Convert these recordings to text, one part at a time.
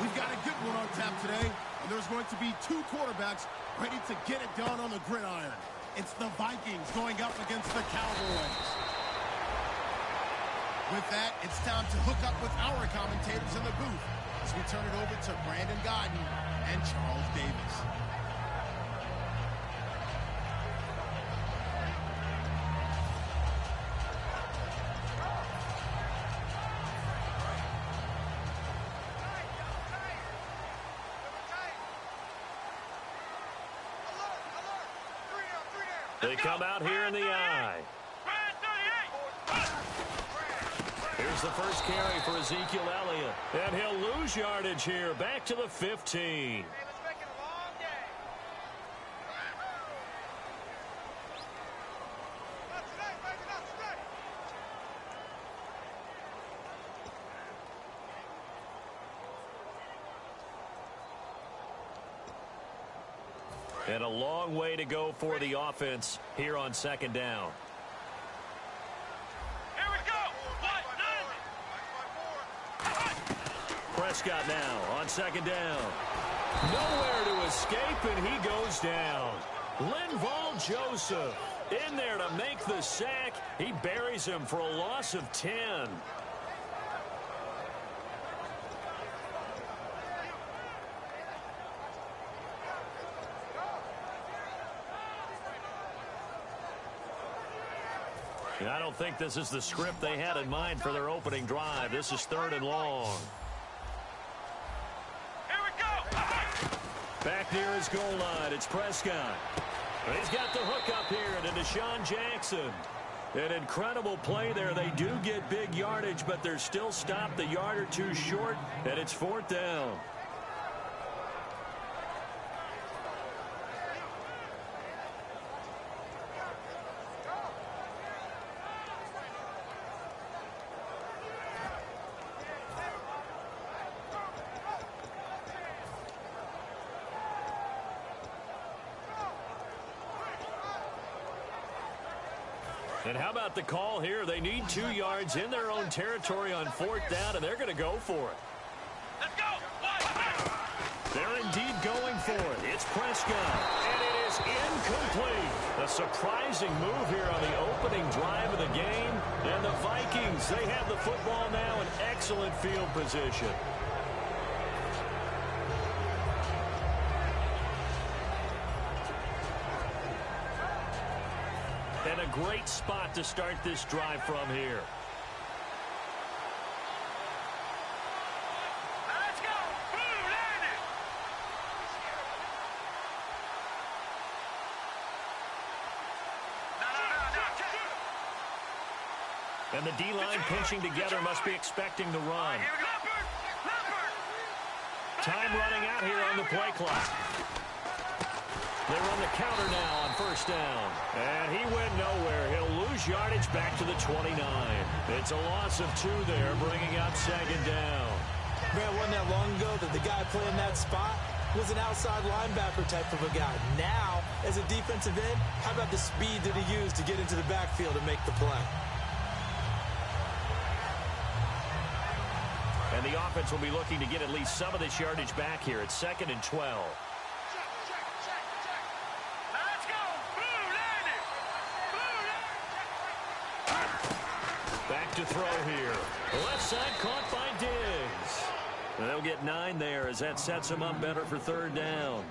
We've got a good one on tap today, and there's going to be two quarterbacks ready to get it done on the gridiron. It's the Vikings going up against the Cowboys. With that, it's time to hook up with our commentators in the booth as we turn it over to Brandon Godden and Charles Davis. They come out here in the eye. Here's the first carry for Ezekiel Elliott. And he'll lose yardage here. Back to the 15. And a long way to go for the offense here on second down. Here we go. Prescott now on second down. Nowhere to escape, and he goes down. Linval Joseph in there to make the sack. He buries him for a loss of 10. I don't think this is the script they had in mind for their opening drive. This is 3rd and long. Here we go. Back near his goal line, it's Prescott. He's got the hook up here to Deshaun Jackson. An incredible play there. They do get big yardage, but they're still stopped a yard or two short, and it's 4th down. And how about the call here? They need 2 yards in their own territory on 4th down, and they're going to go for it. Let's go. They're indeed going for it. It's Prescott, and it is incomplete. A surprising move here on the opening drive of the game. And the Vikings, they have the football now in excellent field position. And a great spot to start this drive from here. Let's go. Boom, landed. And the D-line pinching together must be expecting the run. Here we go. Time running out here on the play clock. They run the counter now on 1st down. And he went nowhere. He'll lose yardage back to the 29. It's a loss of 2 there, bringing up 2nd down. Man, wasn't that long ago that the guy playing that spot was an outside linebacker type of a guy. Now, as a defensive end, how about the speed that he used to get into the backfield and make the play? And the offense will be looking to get at least some of this yardage back here. It's 2nd and 12. Back to throw here. Left side caught by Diggs. And they'll get 9 there as that sets them up better for 3rd down.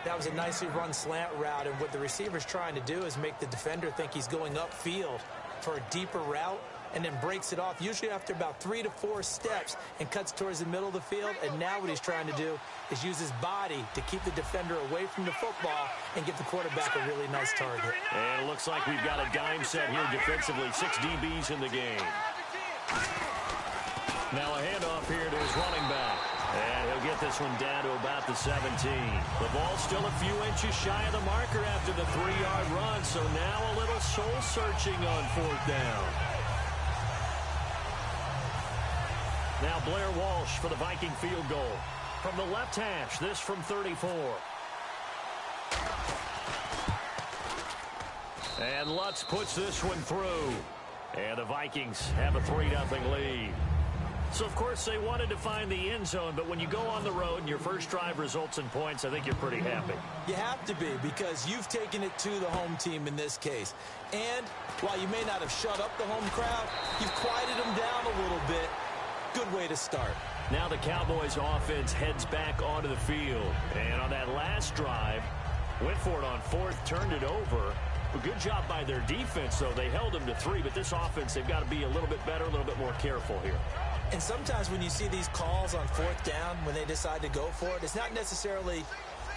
That was a nicely run slant route, and what the receiver's trying to do is make the defender think he's going upfield for a deeper route, and then breaks it off, usually after about 3 to 4 steps, and cuts towards the middle of the field. And now what he's trying to do is use his body to keep the defender away from the football and give the quarterback a really nice target. And it looks like we've got a dime set here defensively. 6 DBs in the game. Now a handoff here to his running back. And he'll get this one down to about the 17. The ball's still a few inches shy of the marker after the 3-yard run, so now a little soul-searching on 4th down. Now Blair Walsh for the Viking field goal. From the left hash, this from 34. And Lutz puts this one through. And the Vikings have a 3-0 lead. So, of course, they wanted to find the end zone, but when you go on the road and your first drive results in points, I think you're pretty happy. You have to be, because you've taken it to the home team in this case. And while you may not have shut up the home crowd, you've quieted them down a little bit. Good way to start. Now the Cowboys offense heads back onto the field. And on that last drive, went for it on fourth, turned it over. A good job by their defense, though. They held them to 3, but this offense, they've got to be a little bit better, a little bit more careful here. And sometimes when you see these calls on fourth down, when they decide to go for it, it's not necessarily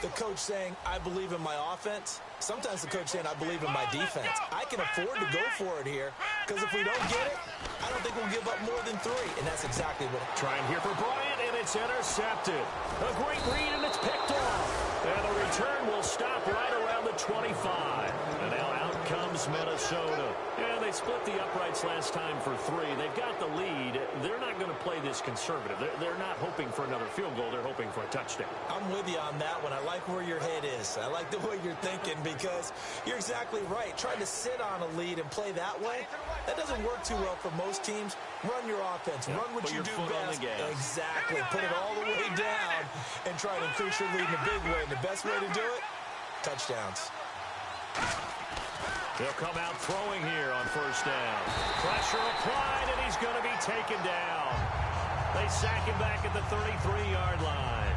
the coach saying, I believe in my offense. Sometimes the coach saying, I believe in my defense. I can afford to go for it here, because if we don't get it, I don't think we'll give up more than 3. And that's exactly what. Trying here for Bryant, and it's intercepted. A great read, and it's picked off. And the return will stop right around the 25. And now out comes Minnesota. And they split the uprights last time for 3. They've got the lead. They're not going to play this conservative. They're not hoping for another field goal. They're hoping for a touchdown. I'm with you on that one. I like where your head is. I like the way you're thinking, because you're exactly right. Trying to sit on a lead and play that way, that doesn't work too well for most teams. Run your offense. Run what you do best. Exactly. Put it all the way down and try to increase your lead in a big way. And the best way to do it, touchdowns. They'll come out throwing here on first down. Pressure applied, and he's going to be taken down. They sack him back at the 33-yard line.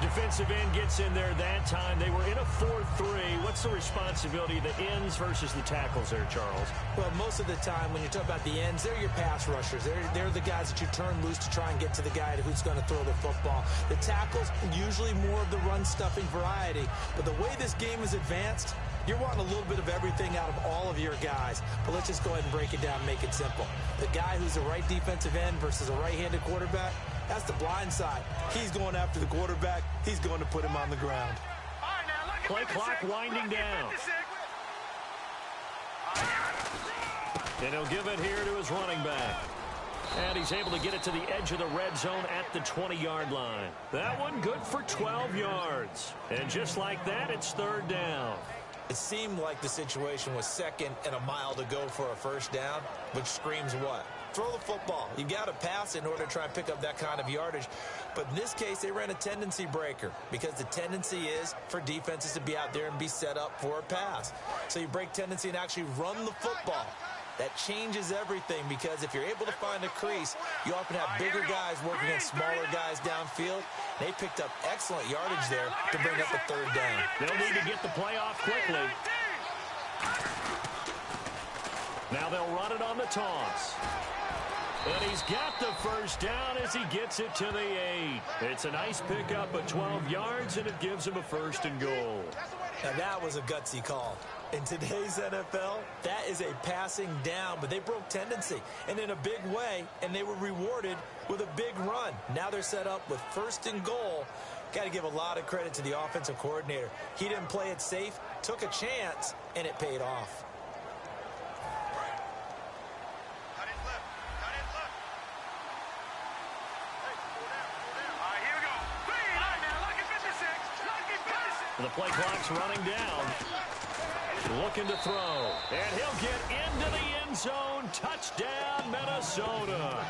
Defensive end gets in there that time. They were in a 4-3. What's the responsibility of the ends versus the tackles there, Charles? Well, most of the time when you talk about the ends, they're your pass rushers. They're the guys that you turn loose to try and get to the guy who's going to throw the football. The tackles, usually more of the run-stuffing variety. But the way this game is advanced, you're wanting a little bit of everything out of all of your guys. But let's just go ahead and break it down and make it simple. The guy who's the right defensive end versus a right-handed quarterback, that's the blind side. He's going after the quarterback. He's going to put him on the ground. Play clock winding down. And he'll give it here to his running back. And he's able to get it to the edge of the red zone at the 20-yard line. That one good for 12 yards. And just like that, it's third down. It seemed like the situation was second and a mile to go for a first down, which screams what? Throw the football. You got to pass in order to try and pick up that kind of yardage. But in this case, they ran a tendency breaker, because the tendency is for defenses to be out there and be set up for a pass. So you break tendency and actually run the football. That changes everything, because if you're able to find a crease, you often have bigger guys working against smaller guys downfield. They picked up excellent yardage there to bring up the third down. They'll need to get the play off quickly. Now they'll run it on the toss. And he's got the first down as he gets it to the 8. It's a nice pickup of 12 yards, and it gives him a first and goal. Now that was a gutsy call. In today's NFL, that is a passing down, but they broke tendency, and in a big way, and they were rewarded with a big run. Now they're set up with first and goal. Got to give a lot of credit to the offensive coordinator. He didn't play it safe, took a chance, and it paid off. The play clock's running down. Looking to throw. And he'll get into the end zone. Touchdown, Minnesota.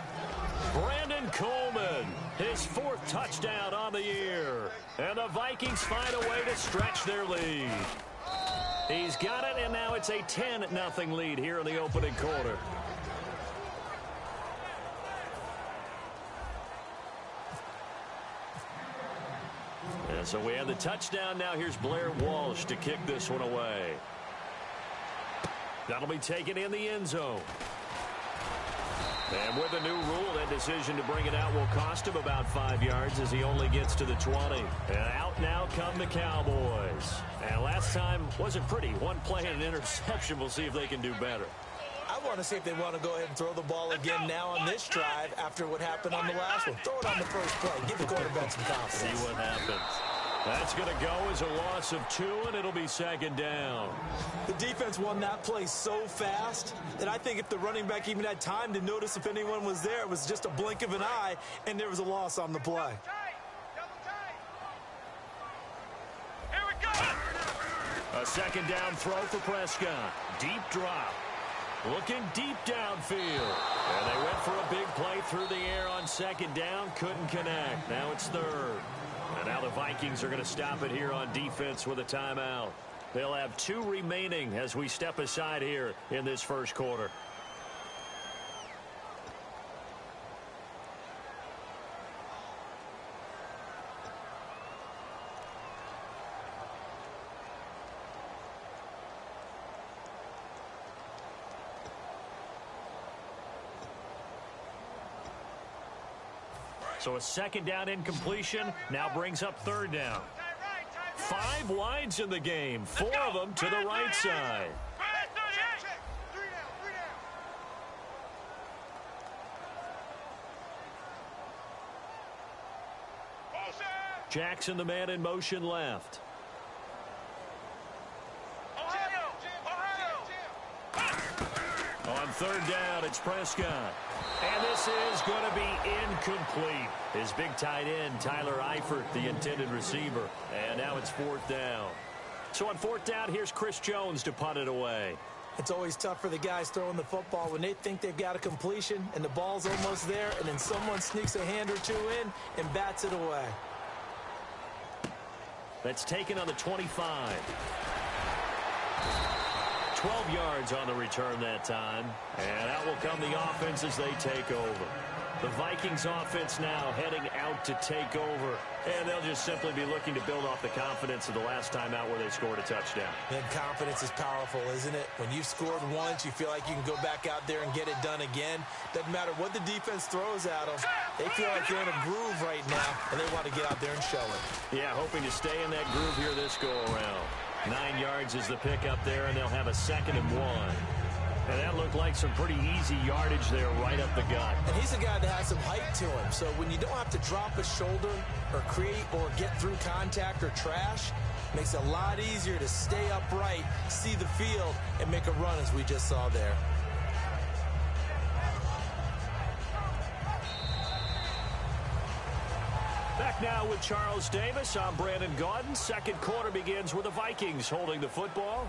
Brandon Coleman, his 4th touchdown on the year. And the Vikings find a way to stretch their lead. He's got it, and now it's a 10-0 lead here in the opening quarter. And so we have the touchdown. Now here's Blair Walsh to kick this one away. That'll be taken in the end zone. And with the new rule, that decision to bring it out will cost him about 5 yards as he only gets to the 20. And out now come the Cowboys. And last time wasn't pretty. One play and an interception. We'll see if they can do better. I want to see if they want to go ahead and throw the ball again now on this drive after what happened on the last one. Throw it on the first play. Give the quarterback some confidence. See what happens. That's going to go as a loss of 2, and it'll be second down. The defense won that play so fast that I think if the running back even had time to notice if anyone was there, it was just a blink of an eye, and there was a loss on the play. Here we go. A second down throw for Prescott. Deep drop. Looking deep downfield. And they went for a big play through the air on second down. Couldn't connect. Now it's third. And now the Vikings are going to stop it here on defense with a timeout. They'll have 2 remaining as we step aside here in this first quarter. So a second down incompletion now brings up third down. 5 wides in the game, 4 of them to the right side. Jackson, the man in motion left. On third down, it's Prescott. And this is going to be incomplete. His big tight end, Tyler Eifert, the intended receiver. And now it's fourth down. So on fourth down, here's Chris Jones to punt it away. It's always tough for the guys throwing the football when they think they've got a completion and the ball's almost there, and then someone sneaks a hand or 2 in and bats it away. That's taken on the 25. 12 yards on the return that time. And out will come the offense as they take over. The Vikings offense now heading out to take over. And they'll just simply be looking to build off the confidence of the last time out where they scored a touchdown. And confidence is powerful, isn't it? When you've scored once, you feel like you can go back out there and get it done again. Doesn't matter what the defense throws at them. They feel like they're in a groove right now, and they want to get out there and show it. Yeah, hoping to stay in that groove here this go-around. 9 yards is the pickup there, and they'll have a 2nd and 1. And that looked like some pretty easy yardage there right up the gut. And he's a guy that has some height to him, so when you don't have to drop a shoulder or create or get through contact or trash, it makes it a lot easier to stay upright, see the field, and make a run as we just saw there. Back now with Charles Davis. I'm Brandon Gaudin. Second quarter begins with the Vikings holding the football.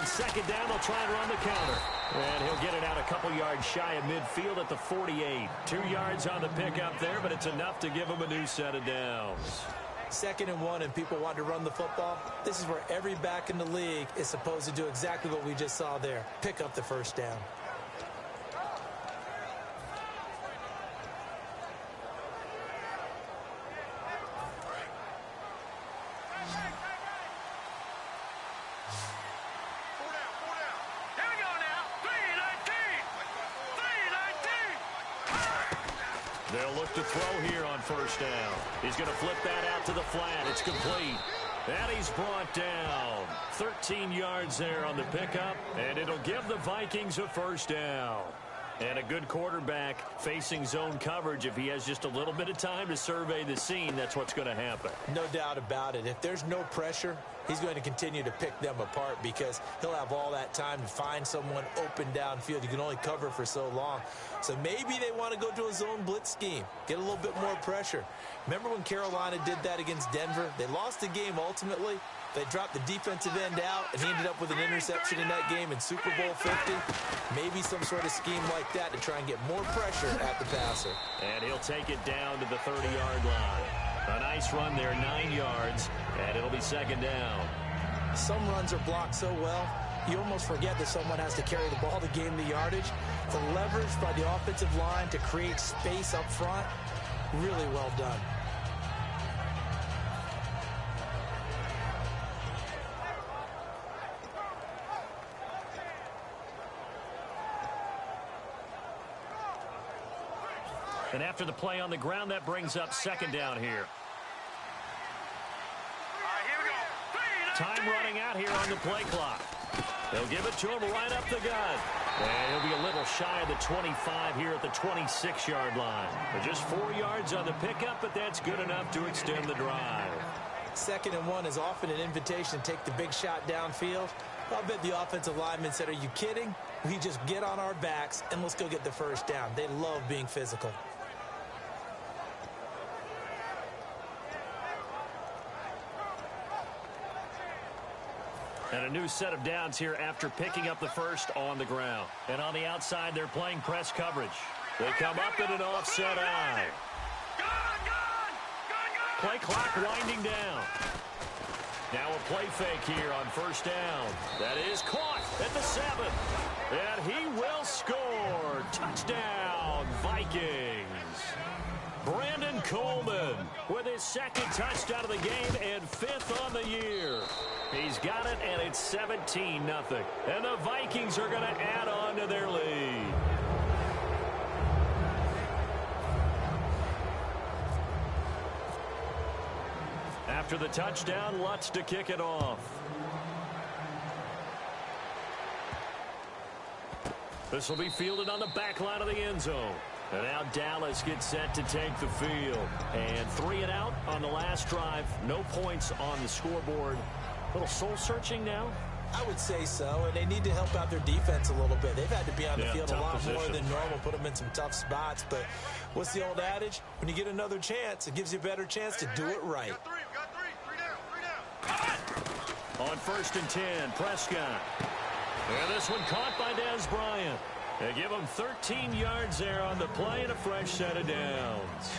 Second down, they'll try and run the counter. And he'll get it out a couple yards shy of midfield at the 48. 2 yards on the pickup there, but it's enough to give him a new set of downs. 2nd and 1, and people want to run the football. This is where every back in the league is supposed to do exactly what we just saw there. Pick up the first down. They'll look to throw here on first down. He's going to flip that out to the flat. It's complete. And he's brought down. 13 yards there on the pickup, and it'll give the Vikings a first down. And a good quarterback facing zone coverage. If he has just a little bit of time to survey the scene, that's what's going to happen. No doubt about it. If there's no pressure, he's going to continue to pick them apart because he'll have all that time to find someone open downfield. You can only cover for so long. So maybe they want to go to a zone blitz scheme, get a little bit more pressure. Remember when Carolina did that against Denver? They lost the game ultimately. They dropped the defensive end out, and he ended up with an interception in that game in Super Bowl 50. Maybe some sort of scheme like that to try and get more pressure at the passer. And he'll take it down to the 30-yard line. A nice run there, 9 yards, and it'll be second down. Some runs are blocked so well, you almost forget that someone has to carry the ball to gain the yardage. The leverage by the offensive line to create space up front, really well done. And after the play on the ground, that brings up second down here. Here we go. Time running out here on the play clock. They'll give it to him right up the gut. And he'll be a little shy of the 25 here at the 26-yard line. But just 4 yards on the pickup, but that's good enough to extend the drive. 2nd and 1 is often an invitation to take the big shot downfield. I'll bet the offensive lineman said, are you kidding? We just get on our backs and let's go get the first down. They love being physical. And a new set of downs here after picking up the first on the ground. And on the outside, they're playing press coverage. They come up in an offset eye. Play clock winding down. Now a play fake here on first down. That is caught at the 7. And he will score. Touchdown, Vikings. Brandon Coleman with his 2nd touchdown of the game and 5th on the year. He's got it, and it's 17-0. And the Vikings are going to add on to their lead. After the touchdown, Lutz to kick it off. This will be fielded on the back line of the end zone. And now Dallas gets set to take the field. And 3 and out on the last drive. No points on the scoreboard. A little soul-searching now? I would say so, and they need to help out their defense a little bit. They've had to be on the field a lot more than normal, put them in some tough spots. But what's the old adage? When you get another chance, it gives you a better chance to do it right. Got three down. On 1st and 10, Prescott. And this one caught by Dez Bryant. They give him 13 yards there on the play and a fresh set of downs.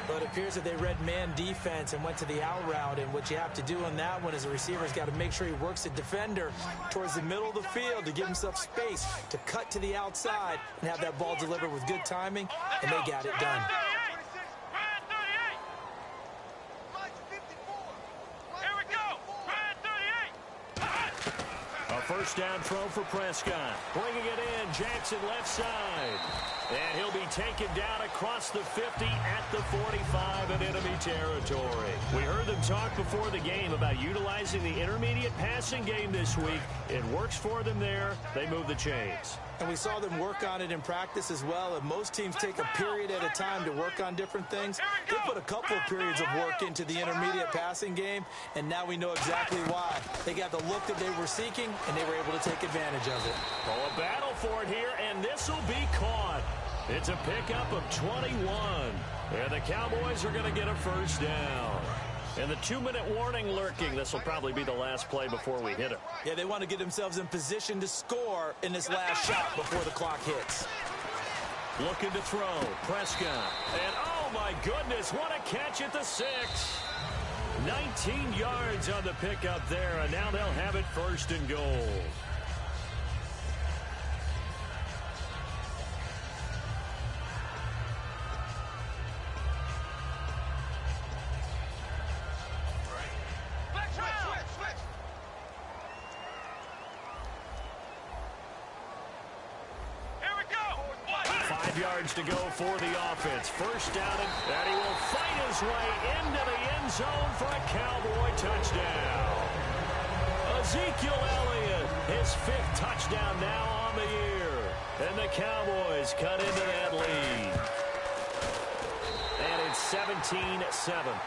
But it appears that they read man defense and went to the out route. And what you have to do on that one is the receiver's got to make sure he works the defender towards the middle of the field to give himself space to cut to the outside and have that ball delivered with good timing. And they got it done. First down throw for Prescott. Bringing it in, Jackson left side. And he'll be taken down across the 50 at the 45 in enemy territory. We heard them talk before the game about utilizing the intermediate passing game this week. It works for them there. They move the chains. And we saw them work on it in practice as well. And most teams take a period at a time to work on different things. They put a couple of periods of work into the intermediate passing game, and now we know exactly why. They got the look that they were seeking, and they were able to take advantage of it. Oh, a battle for it here, and this will be caught. It's a pickup of 21. And the Cowboys are going to get a first down. And the 2-minute warning lurking. This will probably be the last play before we hit it. Yeah, they want to get themselves in position to score in this last shot before the clock hits. Looking to throw. Prescott. And, oh, my goodness, what a catch at the 6. 19 yards on the pickup there, and now they'll have it 1st and goal. To go for the offense. First down, and he will fight his way into the end zone for a Cowboy touchdown. Ezekiel Elliott, his 5th touchdown now on the year. And the Cowboys cut into that lead. And it's 17-7.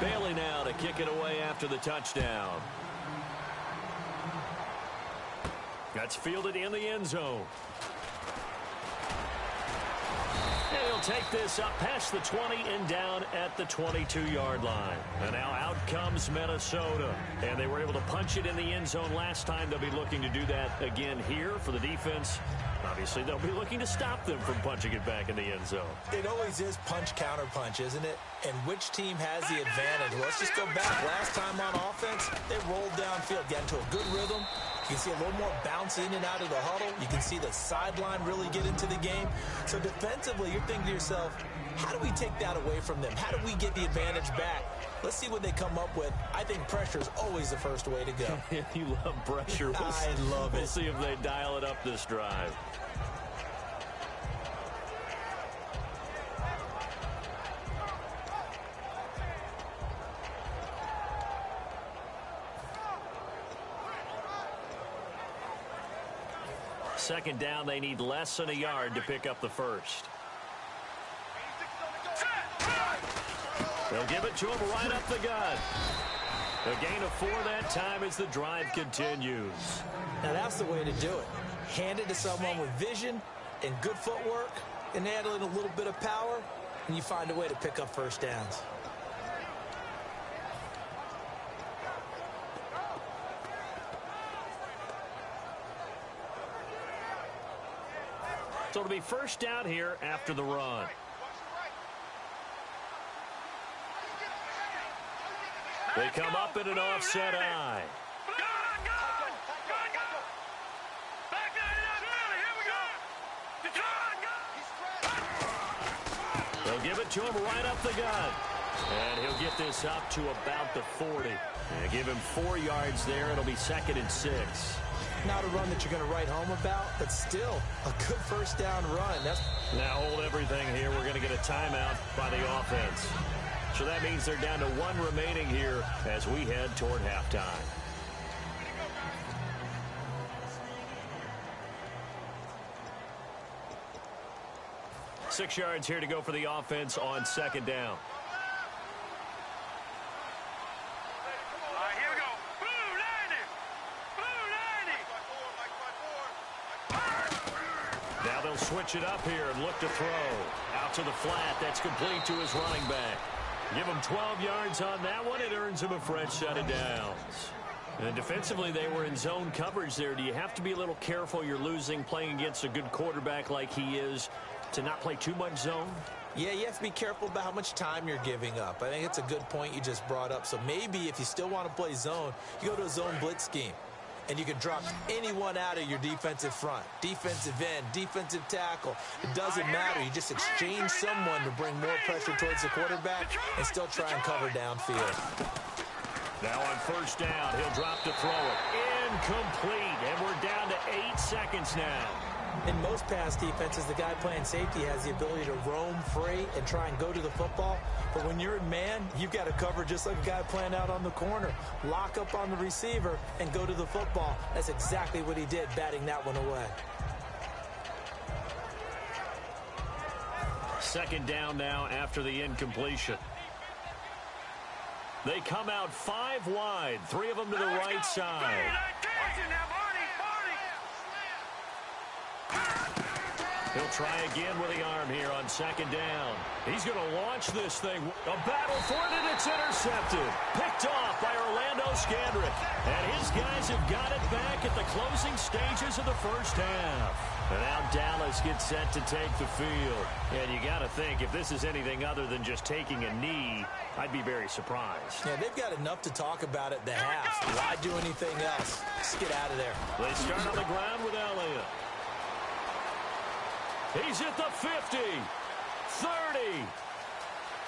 Bailey now to kick it away after the touchdown. That's fielded in the end zone. And he'll take this up past the 20 and down at the 22-yard line. And now out comes Minnesota. And they were able to punch it in the end zone last time. They'll be looking to do that again here for the defense. Obviously, they'll be looking to stop them from punching it back in the end zone. It always is punch-counter-punch, isn't it? And which team has the advantage? Well, let's just go back. Last time on offense, they rolled downfield, got into a good rhythm. You can see a little more bounce in and out of the huddle. You can see the sideline really get into the game. So defensively, you're thinking to yourself, how do we take that away from them? How do we get the advantage back? Let's see what they come up with. I think pressure is always the first way to go. You love pressure. I love it. We'll see if they dial it up this drive. second down, they need less than a yard to pick up the first. They'll give it to him right up the gut. A gain of 4 that time as the drive continues. Now that's the way to do it. Hand it to someone with vision and good footwork and add in a little bit of power, and you find a way to pick up first downs. So it'll be first down here after the run. They come up in an offset eye. They'll give it to him right up the gut. And he'll get this up to about the 40. And give him 4 yards there. It'll be 2nd and 6. Not a run that you're going to write home about, but still a good first down run. Now hold everything here. We're going to get a timeout by the offense. So that means they're down to 1 remaining here as we head toward halftime. Six yards here to go for the offense on second down. Here we go. Blue 90. Now they'll switch it up here and look to throw. Out to the flat. That's complete to his running back. Give him 12 yards on that one. It earns him a fresh set of downs. And defensively, they were in zone coverage there. Do you have to be a little careful? You're losing playing against a good quarterback like he is to not play too much zone? Yeah, you have to be careful about how much time you're giving up. I think it's a good point you just brought up. So maybe if you still want to play zone, you go to a zone blitz scheme. And you can drop anyone out of your defensive front. Defensive end, defensive tackle. It doesn't matter. You just exchange someone to bring more pressure towards the quarterback and still try and cover downfield. Now on first down, he'll drop to throw it. Incomplete. And we're down to 8 seconds now. In most pass defenses, the guy playing safety has the ability to roam free and try and go to the football. But when you're in man, you've got to cover just like a guy playing out on the corner. Lock up on the receiver and go to the football. That's exactly what he did, batting that one away. Second down now after the incompletion. They come out 5 wide, 3 of them to the right side. He'll try again with the arm here on second down. He's going to launch this thing. A battle for it, and it's intercepted. Picked off by Orlando Scandrick. And his guys have got it back at the closing stages of the first half. And now Dallas gets set to take the field. And you got to think, if this is anything other than just taking a knee, I'd be very surprised. Yeah, they've got enough to talk about at the half. Why do anything else? Just get out of there. They start on the ground with Elliott. He's at the 50, 30,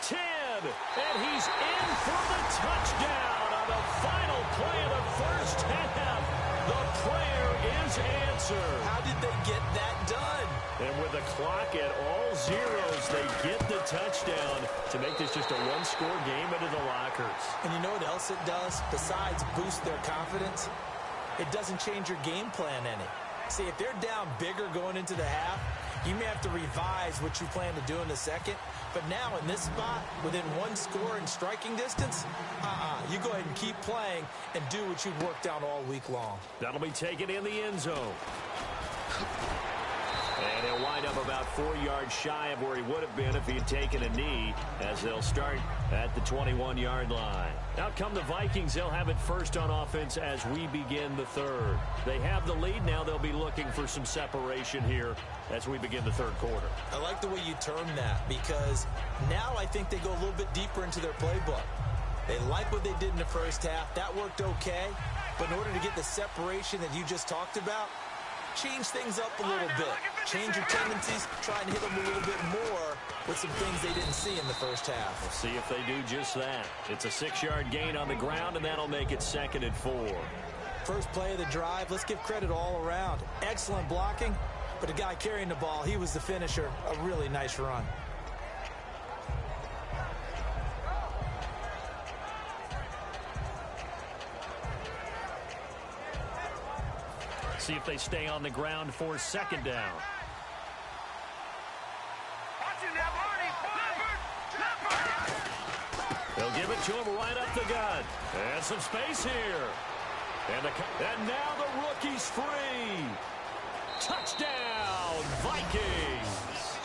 10, and he's in for the touchdown on the final play of the first half. The prayer is answered. How did they get that done? And with the clock at all zeros, they get the touchdown to make this just a one-score game into the lockers. And you know what else it does? Besides boost their confidence, it doesn't change your game plan any. See, if they're down bigger going into the half, you may have to revise what you plan to do in the second. But now in this spot, within 1 score in striking distance, you go ahead and keep playing and do what you've worked out all week long. That'll be taken in the end zone. And he'll wind up about 4 yards shy of where he would have been if he had taken a knee, as they'll start at the 21-yard line. Out come the Vikings. They'll have it first on offense as we begin the third. They have the lead. Now they'll be looking for some separation here as we begin the third quarter. I like the way you term that, because now I think they go a little bit deeper into their playbook. They like what they did in the first half. That worked okay. But in order to get the separation that you just talked about, change things up a little bit. Change your tendencies. Try and hit them a little bit more with some things they didn't see in the first half. We'll see if they do just that. It's a 6-yard gain on the ground, and that'll make it 2nd and 4. First play of the drive, let's give credit all around. Excellent blocking, but the guy carrying the ball, he was the finisher. A really nice run. See if they stay on the ground for second down. They'll give it to him right up the gut. And some space here. And now the rookie's free. Touchdown, Vikings.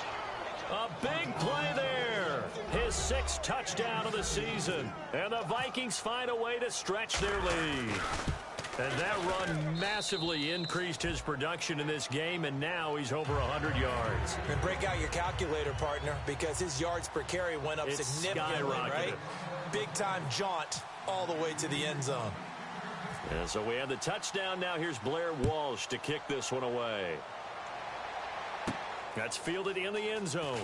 A big play there. His 6th touchdown of the season. And the Vikings find a way to stretch their lead. And that run massively increased his production in this game, and now he's over 100 yards. And break out your calculator, partner, because his yards per carry went up significantly, right? Big-time jaunt all the way to the end zone. And so we have the touchdown. Now here's Blair Walsh to kick this one away. That's fielded in the end zone.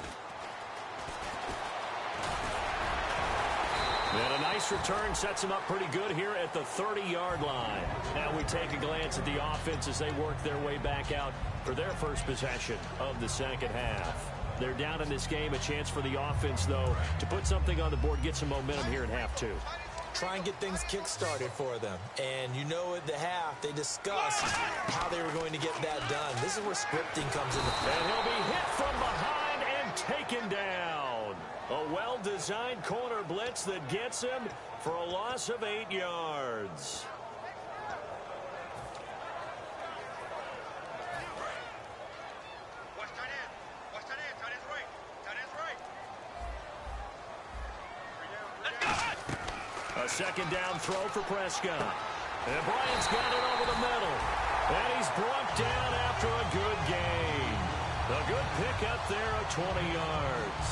And a nice return sets him up pretty good here at the 30-yard line. Now we take a glance at the offense as they work their way back out for their first possession of the second half. They're down in this game. A chance for the offense, though, to put something on the board, get some momentum here in half 2. Try and get things kick-started for them. And you know at the half, they discussed how they were going to get that done. This is where scripting comes into play. And he'll be hit from behind and taken down. A well-designed corner blitz that gets him for a loss of 8 yards. A second down throw for Prescott. And Bryant's got it over the middle. And he's brought down after a good gain. A good pick up there of 20 yards.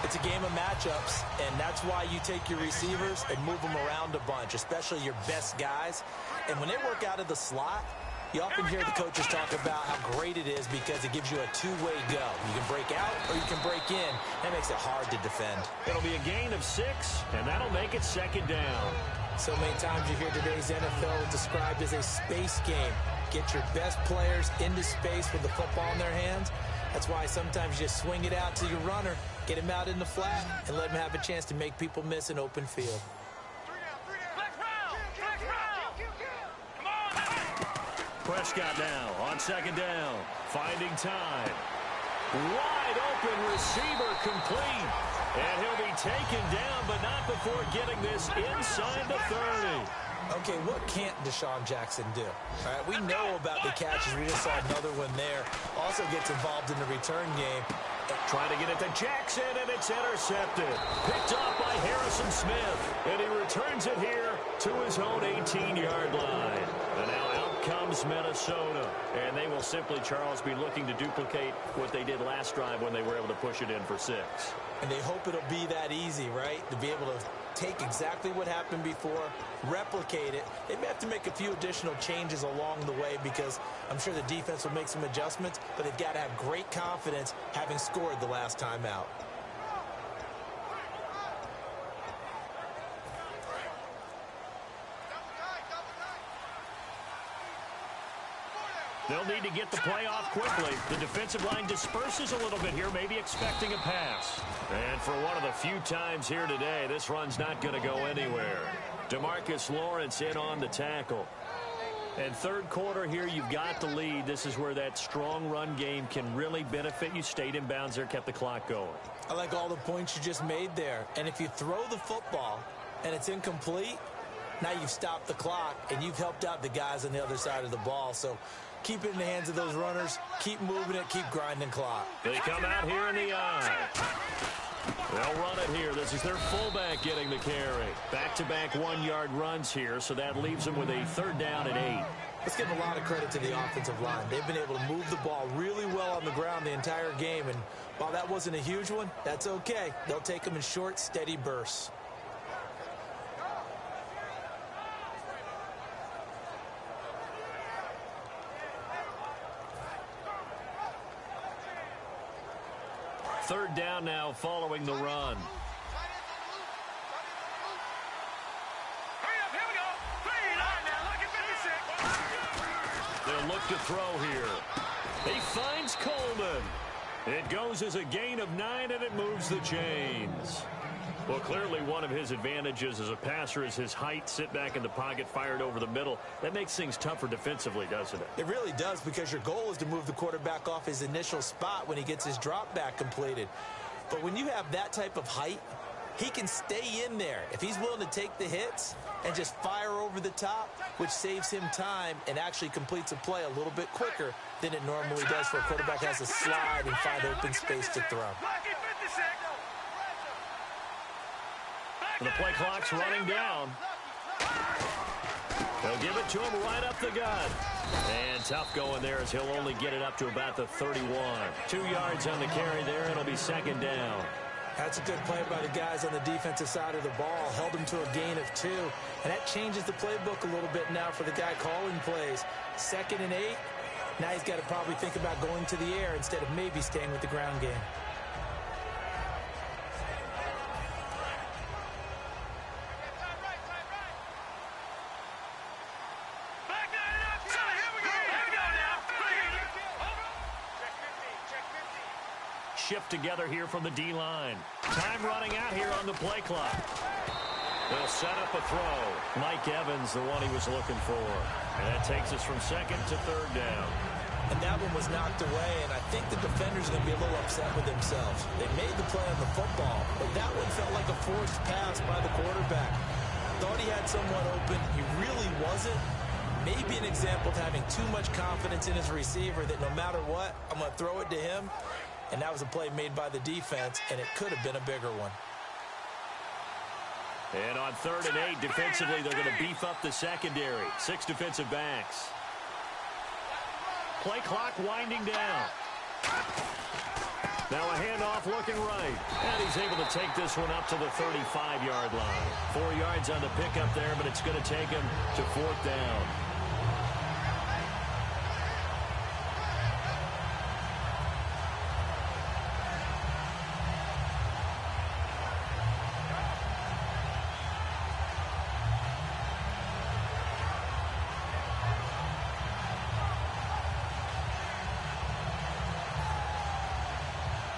It's a game of matchups, and that's why you take your receivers and move them around a bunch, especially your best guys. And when they work out of the slot, you often hear the coaches talk about how great it is because it gives you a two-way go. You can break out or you can break in. That makes it hard to defend. It'll be a gain of 6, and that'll make it second down. So many times you hear today's NFL described as a space game. Get your best players into space with the football in their hands. That's why sometimes you just swing it out to your runner, get him out in the flat, and let him have a chance to make people miss an open field. Prescott now on second down, finding time. Wide open receiver complete. And he'll be taken down, but not before getting this inside the 30. Okay, what can't Deshaun Jackson do? All right, we know about the catches. We just saw another one there. Also gets involved in the return game. Trying to get it to Jackson, and it's intercepted. Picked up by Harrison Smith. And he returns it here to his own 18-yard line. And now out comes Minnesota. And they will simply, Charles, be looking to duplicate what they did last drive when they were able to push it in for 6. And they hope it'll be that easy, right? To be able to take exactly what happened before, replicate it. They may have to make a few additional changes along the way because I'm sure the defense will make some adjustments, but they've got to have great confidence having scored the last time out. They'll need to get the play off quickly. The defensive line disperses a little bit here, maybe expecting a pass. And for one of the few times here today, this run's not going to go anywhere. DeMarcus Lawrence in on the tackle. And third quarter here, you've got the lead. This is where that strong run game can really benefit you. Stayed in bounds there, kept the clock going. I like all the points you just made there. And if you throw the football and it's incomplete, now you've stopped the clock and you've helped out the guys on the other side of the ball. So keep it in the hands of those runners. Keep moving it. Keep grinding clock. They come out here in the eye. They'll run it here. This is their fullback getting the carry. Back-to-back 1-yard runs here, so that leaves them with a third down and 8. Let's give a lot of credit to the offensive line. They've been able to move the ball really well on the ground the entire game. And while that wasn't a huge one, that's okay. They'll take them in short, steady bursts. Third down now following the run. They'll look to throw here. He finds Coleman. It goes as a gain of 9, and it moves the chains. Well, clearly one of his advantages as a passer is his height. Sit back in the pocket, fired over the middle. That makes things tougher defensively, doesn't it? It really does, because your goal is to move the quarterback off his initial spot when he gets his drop back completed. But when you have that type of height, he can stay in there if he's willing to take the hits and just fire over the top, which saves him time and actually completes a play a little bit quicker than it normally does for a quarterback who has to slide and find open space to throw. The play clock's running down. They'll give it to him right up the gut. And tough going there, as he'll only get it up to about the 31. 2 yards on the carry there. It'll be second down. That's a good play by the guys on the defensive side of the ball. Held him to a gain of 2. And that changes the playbook a little bit now for the guy calling plays. 2nd and 8. Now he's got to probably think about going to the air instead of maybe staying with the ground game. Shift together here from the D-line. Time running out here on the play clock. They'll set up a throw. Mike Evans, the one he was looking for. And that takes us from 2nd to 3rd down. And that one was knocked away, and I think the defenders are going to be a little upset with themselves. They made the play on the football, but that one felt like a forced pass by the quarterback. Thought he had someone open. He really wasn't. Maybe an example of having too much confidence in his receiver that no matter what, I'm going to throw it to him. And that was a play made by the defense, and it could have been a bigger one. And on 3rd and 8, defensively, they're going to beef up the secondary. 6 defensive backs. Play clock winding down. Now a handoff looking right. And he's able to take this one up to the 35-yard line. 4 yards on the pickup there, but it's going to take him to 4th down.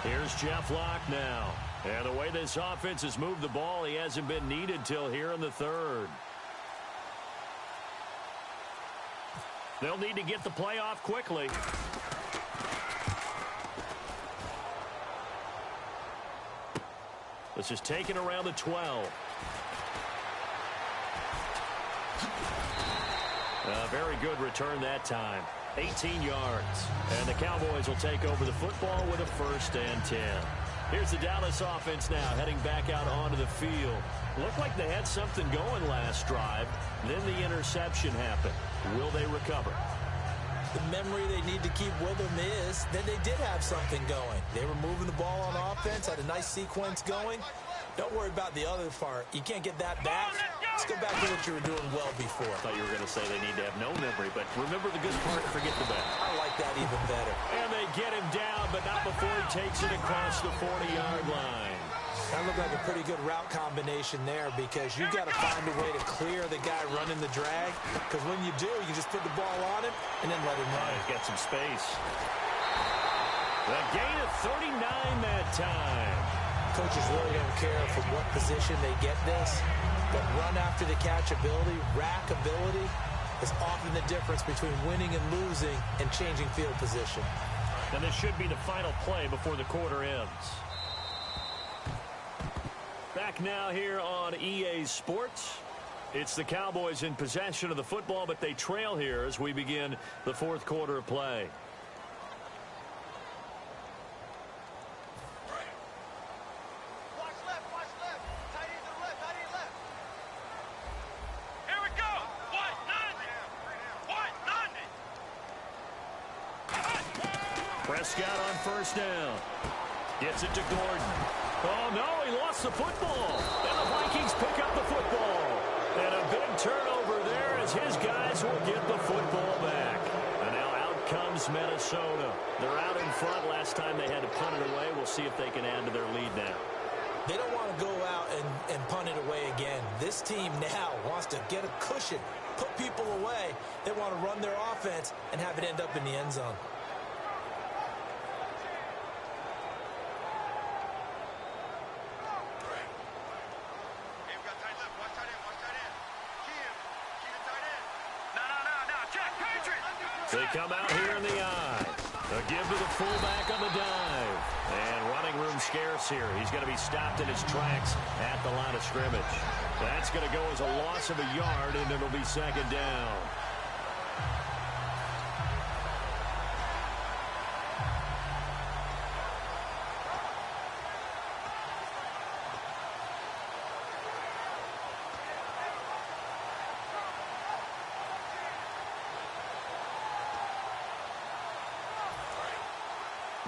Here's Jeff Locke now. And the way this offense has moved the ball, he hasn't been needed till here in the 3rd. They'll need to get the play off quickly. This is taken around the 12. A very good return that time. 18 yards. And the Cowboys will take over the football with a 1st and 10. Here's the Dallas offense now heading back out onto the field. Looked like they had something going last drive. Then the interception happened. Will they recover? The memory they need to keep with them is that they did have something going. They were moving the ball on offense, had a nice sequence going. Don't worry about the other part. You can't get that back. Let's go back to what you were doing well before. I thought you were going to say they need to have no memory, but remember the good part, forget the bad. I like that even better. And they get him down, but not before he takes it across the 40-yard line. That looked like a pretty good route combination there, because you've got to find a way to clear the guy running the drag, because when you do, you just put the ball on him and then let him run. He's got some space. The gain of 39 that time. Coaches really don't care from what position they get this, but run after the catch ability, rack ability, is often the difference between winning and losing and changing field position. And this should be the final play before the quarter ends. Back now here on EA Sports. It's the Cowboys in possession of the football, but they trail here as we begin the 4th quarter of play. Prescott on 1st down. Gets it to Gordon. Oh, no, he lost the football. And the Vikings pick up the football. And a big turnover there as his guys will get the football back. And now out comes Minnesota. They're out in front. Last time they had to punt it away. We'll see if they can add to their lead now. They don't want to go out and punt it away again. This team now wants to get a cushion, put people away. They want to run their offense and have it end up in the end zone. They come out here in the eye. A give to the fullback on the dive. And running room scarce here. He's going to be stopped in his tracks at the line of scrimmage. That's going to go as a loss of a yard, and it'll be second down.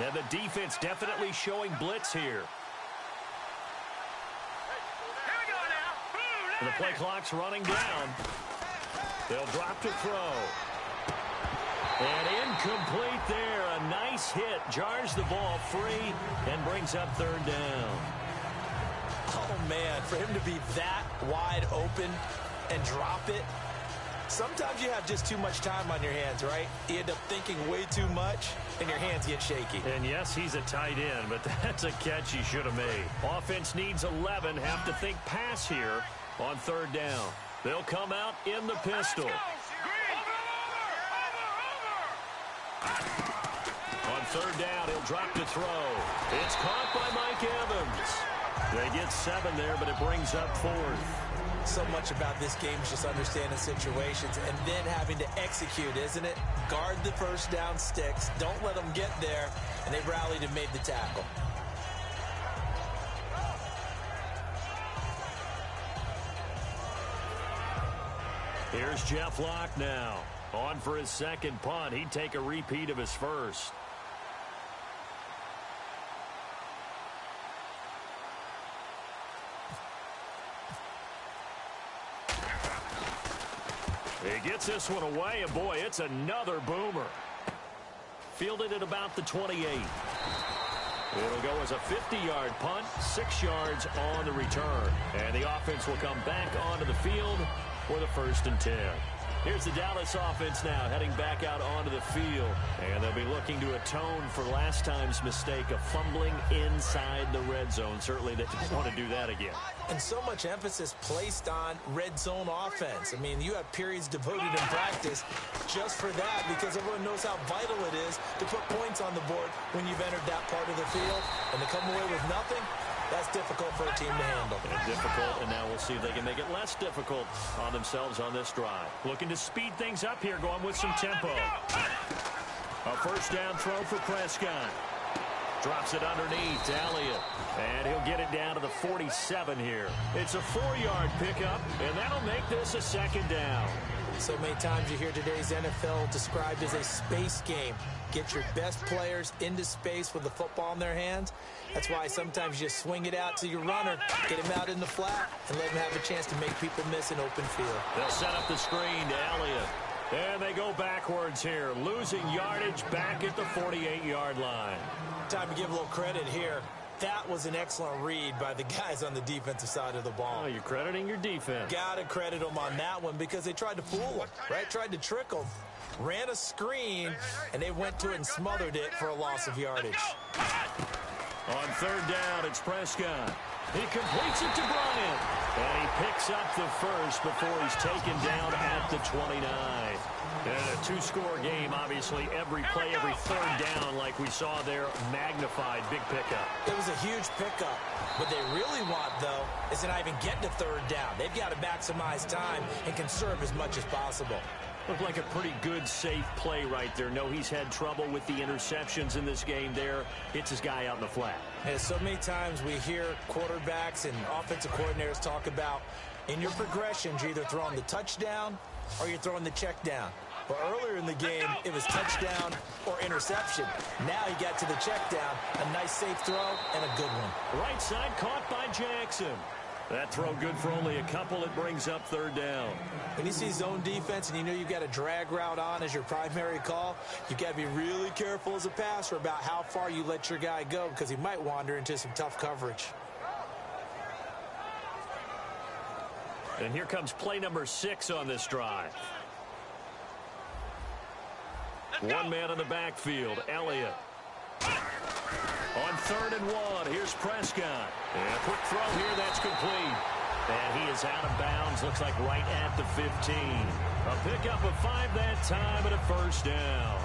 And the defense definitely showing blitz here. And the play clock's running down. They'll drop to throw. And incomplete there. A nice hit. Jars the ball free and brings up third down. Oh, man, for him to be that wide open and drop it. Sometimes you have just too much time on your hands, right? You end up thinking way too much, and your hands get shaky. And yes, he's a tight end, but that's a catch he should have made. Offense needs 11. Have to think pass here on third down. They'll come out in the pistol. On third down, he'll drop to throw. It's caught by Mike Evans. They get 7 there, but it brings up fourth. So much about this game is just understanding situations and then having to execute, isn't it? Guard the first down sticks. Don't let them get there. And they rallied and made the tackle. Here's Jeff Locke now. On for his second punt. He'd take a repeat of his first. He gets this one away, and boy, it's another boomer. Fielded at about the 28. It'll go as a 50-yard punt, 6 yards on the return. And the offense will come back onto the field for the 1st and 10. Here's the Dallas offense now heading back out onto the field. And they'll be looking to atone for last time's mistake of fumbling inside the red zone. Certainly they don't want to do that again. And so much emphasis placed on red zone offense. I mean, you have periods devoted in practice just for that because everyone knows how vital it is to put points on the board when you've entered that part of the field. And to come away with nothing, that's difficult for a team to handle. And difficult, and now we'll see if they can make it less difficult on themselves on this drive. Looking to speed things up here, going with some tempo. A first down throw for Prescott. Drops it underneath to Elliott. And he'll get it down to the 47 here. It's a 4-yard pickup, and that'll make this a second down. So many times you hear today's NFL described as a space game. Get your best players into space with the football in their hands. That's why sometimes you swing it out to your runner, get him out in the flat, and let him have a chance to make people miss an open field. They'll set up the screen to Elliott. And they go backwards here, losing yardage back at the 48-yard line. Time to give a little credit here. That was an excellent read by the guys on the defensive side of the ball. Oh, you're crediting your defense. Got to credit them on that one because they tried to fool them, right? Tried to trick them. Ran a screen, and they went to it and smothered it for a loss of yardage. On third down, it's Prescott. He completes it to Bryant. And he picks up the first before he's taken down at the 29. And a two-score game, obviously, every play, every third down, like we saw there, magnified, big pickup. It was a huge pickup. What they really want, though, is to not even get to third down. They've got to maximize time and conserve as much as possible. Looked like a pretty good, safe play right there. No, he's had trouble with the interceptions in this game there. Hits his guy out in the flat. And so many times we hear quarterbacks and offensive coordinators talk about, in your progressions, you're either throwing the touchdown or you're throwing the check down. Well, earlier in the game, it was touchdown or interception. Now he got to the check down, a nice safe throw and a good one. Right side caught by Jackson. That throw good for only a couple. It brings up third down. When you see zone defense and you know you've got a drag route on as your primary call, you've got to be really careful as a passer about how far you let your guy go because he might wander into some tough coverage. And here comes play number 6 on this drive. One man in the backfield, Elliott. On 3rd and 1, here's Prescott. And a quick throw here, that's complete. And he is out of bounds, looks like right at the 15. A pickup of 5 that time and a first down.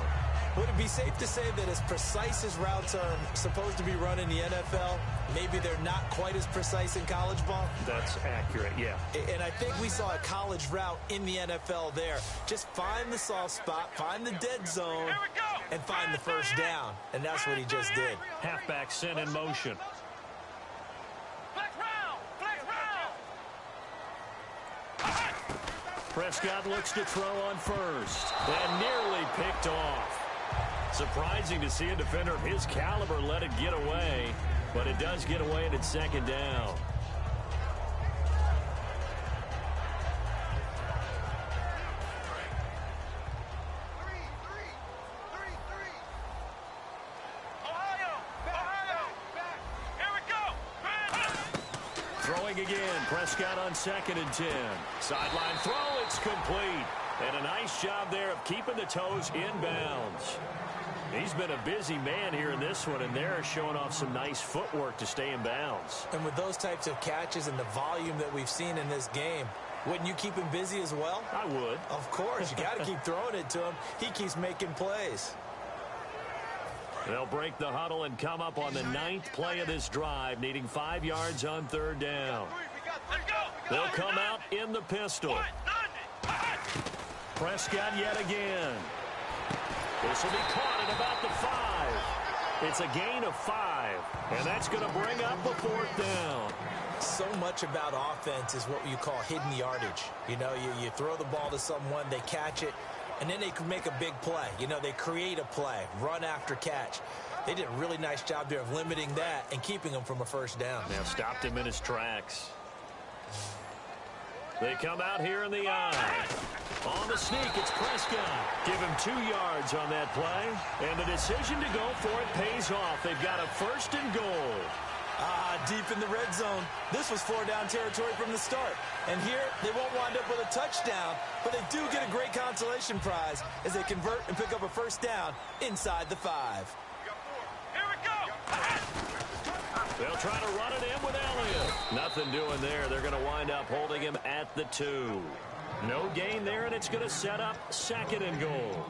Would it be safe to say that as precise as routes are supposed to be run in the NFL, maybe they're not quite as precise in college ball? That's accurate, yeah. And I think we saw a college route in the NFL there. Just find the soft spot, find the dead zone, and find the first down. And that's what he just did. Halfback sent in motion. Prescott looks to throw on first and nearly picked off. Surprising to see a defender of his caliber let it get away, but it does get away and it's second down. Throwing again, Prescott on 2nd and 10. Sideline throw, it's complete. And a nice job there of keeping the toes in bounds. He's been a busy man here in this one, and they're showing off some nice footwork to stay in bounds. And with those types of catches and the volume that we've seen in this game, wouldn't you keep him busy as well? I would. Of course. You got to keep throwing it to him. He keeps making plays. They'll break the huddle and come up on the 9th play of this drive, needing 5 yards on 3rd down. They'll come out in the pistol. Prescott yet again. This will be caught at about the 5. It's a gain of 5, and that's going to bring up a 4th down. So much about offense is what you call hidden yardage. You know, you throw the ball to someone, they catch it, and then they can make a big play. You know, they create a play, run after catch. They did a really nice job there of limiting that and keeping him from a first down. Now stopped him in his tracks. They come out here in the eye. On the sneak, it's Prescott. Give him 2 yards on that play. And the decision to go for it pays off. They've got a 1st and goal. Deep in the red zone. This was 4-down territory from the start. And here, they won't wind up with a touchdown, but they do get a great consolation prize as they convert and pick up a 1st down inside the 5. Here we go. They'll try to run it in with Elliott. Nothing doing there. They're going to wind up holding him at the 2. No gain there, and it's going to set up 2nd and goal.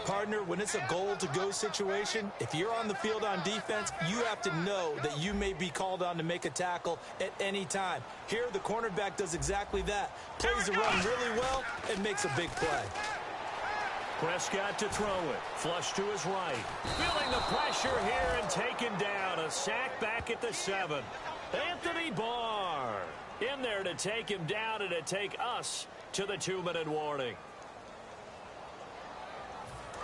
Partner, when it's a goal-to-go situation, if you're on the field on defense, you have to know that you may be called on to make a tackle at any time. Here, the cornerback does exactly that. Plays the run really well and makes a big play. Prescott to throw it. Flush to his right. Feeling the pressure here and taken down. A sack back at the 7. Anthony Barr in there to take him down and to take us to the 2-minute warning.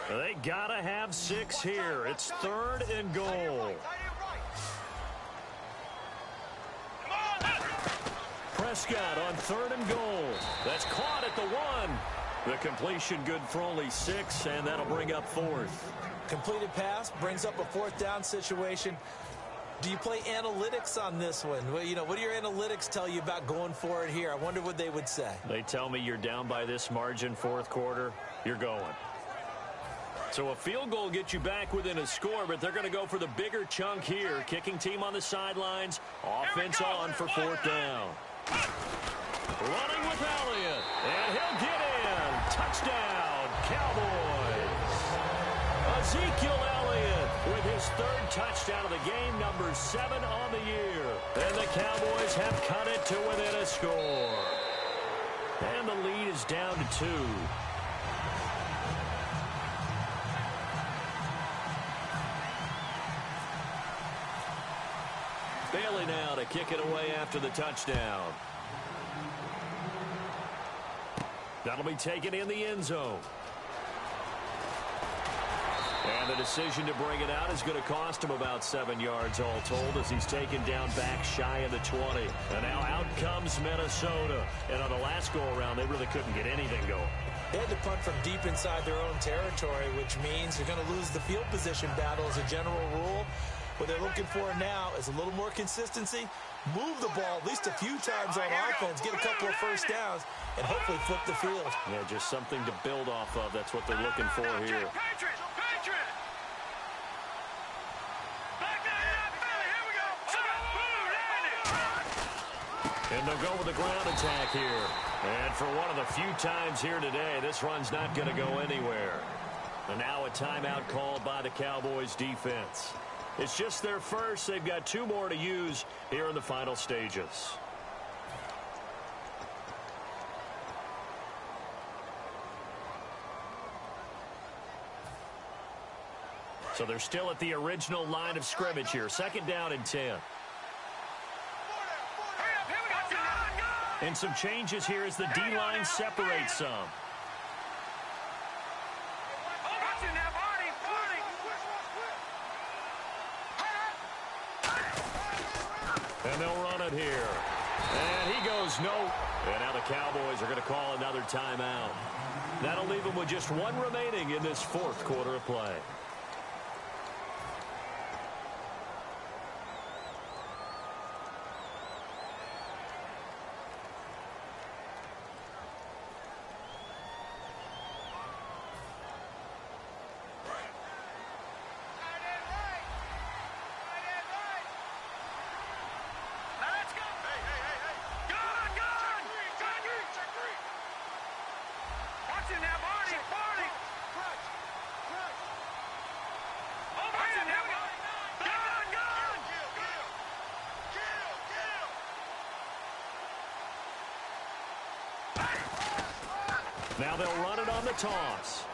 They gotta have 6 here. It's 3rd and goal. Prescott on 3rd and goal. That's caught at the 1. The completion good for only 6, and that'll bring up 4th. Completed pass brings up a 4th down situation. Do you play analytics on this one? Well, you know, what do your analytics tell you about going for it here? I wonder what they would say. They tell me you're down by this margin 4th quarter, you're going. So a field goal gets you back within a score, but they're going to go for the bigger chunk here. Kicking team on the sidelines. Offense on for 4th down. Running with Elliott. And he'll get in. Touchdown, Cowboys. Ezekiel Elliott with his 3rd touchdown of the game, number 7 on the year. And the Cowboys have cut it to within a score. And the lead is down to 2. Bailey now to kick it away after the touchdown. That'll be taken in the end zone. And the decision to bring it out is going to cost him about 7 yards all told as he's taken down back shy of the 20. And now out comes Minnesota. And on the last go-around, they really couldn't get anything going. They had to punt from deep inside their own territory, which means you're going to lose the field position battle as a general rule. What they're looking for now is a little more consistency, move the ball at least a few times on offense, get a couple of 1st downs, and hopefully flip the field. Yeah, just something to build off of. That's what they're looking for here. And they'll go with the ground attack here. And for one of the few times here today, this run's not going to go anywhere. And now a timeout called by the Cowboys defense. It's just their first. They've got 2 more to use here in the final stages. So they're still at the original line of scrimmage here. 2nd down and 10. And some changes here as the D-line separates some. And they'll run it here. And he goes no. And now the Cowboys are going to call another timeout. That'll leave them with just 1 remaining in this 4th quarter of play. Now they'll run it on the toss.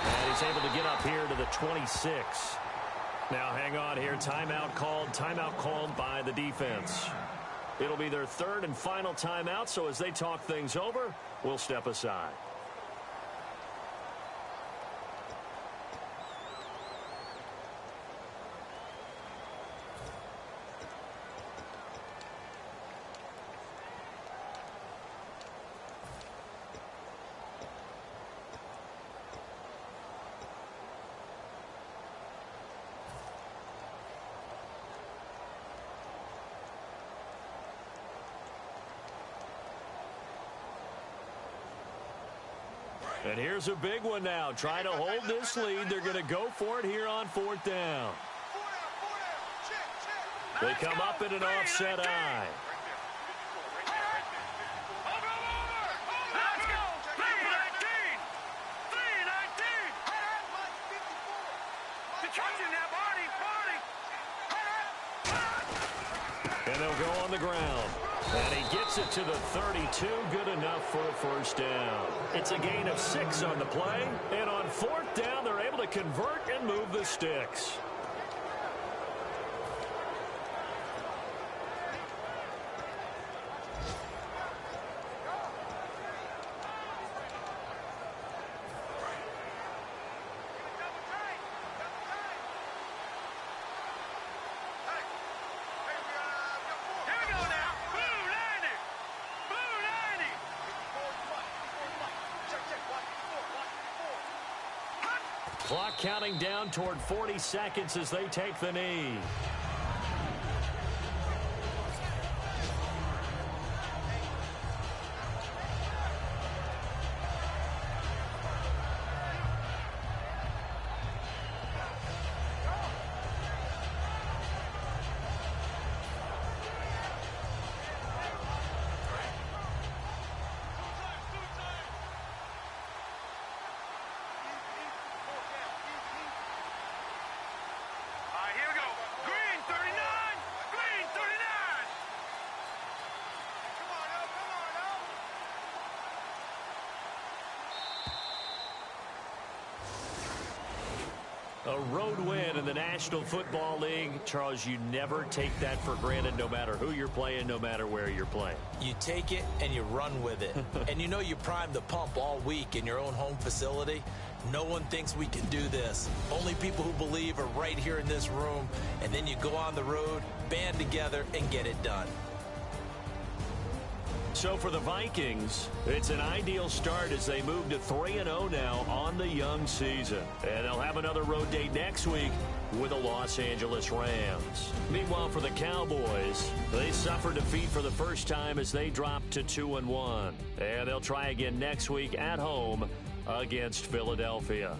And he's able to get up here to the 26. Now hang on here. Timeout called by the defense. It'll be their 3rd and final timeout, so as they talk things over, we'll step aside. And here's a big one now. Trying to hold this lead. They're going to go for it here on 4th down. They come up in an offset eye. And they'll go on the ground. And he gets it to the 32. Good enough for a 1st down. It's a gain of 6 on the play. And on 4th down, they're able to convert and move the sticks. Clock counting down toward 40 seconds as they take the knee. A road win in the National Football League. Charles, you never take that for granted, no matter who you're playing, no matter where you're playing. You take it and you run with it. And you know you primed the pump all week in your own home facility. No one thinks we can do this. Only people who believe are right here in this room. And then you go on the road, band together, and get it done. So for the Vikings, it's an ideal start as they move to 3-0 now on the young season. And they'll have another road date next week with the Los Angeles Rams. Meanwhile, for the Cowboys, they suffered defeat for the first time as they dropped to 2-1. And they'll try again next week at home against Philadelphia.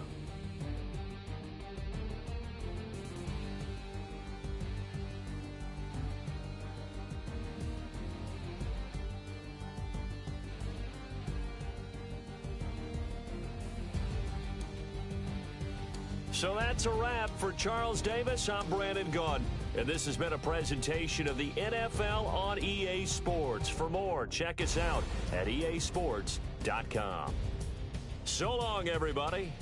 So that's a wrap. For Charles Davis, I'm Brandon Gaudin. And this has been a presentation of the NFL on EA Sports. For more, check us out at easports.com. So long, everybody.